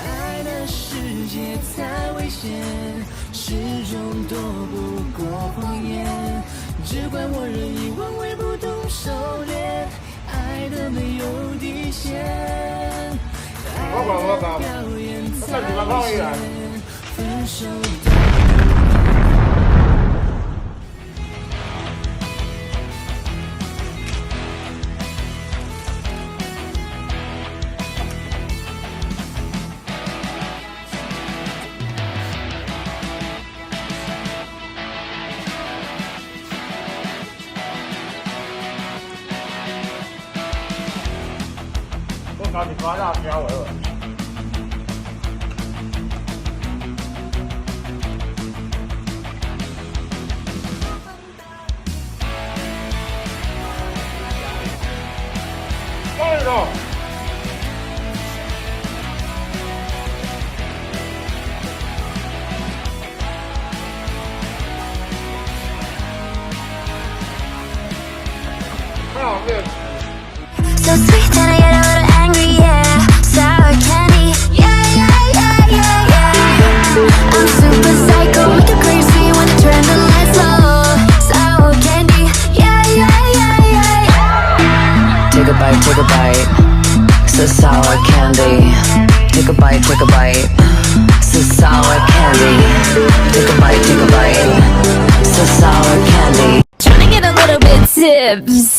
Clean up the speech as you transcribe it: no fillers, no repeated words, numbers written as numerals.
爱的世界太危险，始终躲不过谎言。只怪我任意妄为，不懂收敛，爱的没有底线。爱的表演太危险，分手的。 我你抓大条尾了。放一种。太好吃。 So sweet and I get a little angry, yeah. Sour candy, yeah, yeah, yeah, yeah, yeah. I'm super psycho, make you crazy when I turn the lights low. Sour candy, yeah, yeah, yeah, yeah, yeah. Take a bite, so sour candy. Take a bite, so sour candy. Take a bite, so sour candy. Trying to get a little bit tipsy.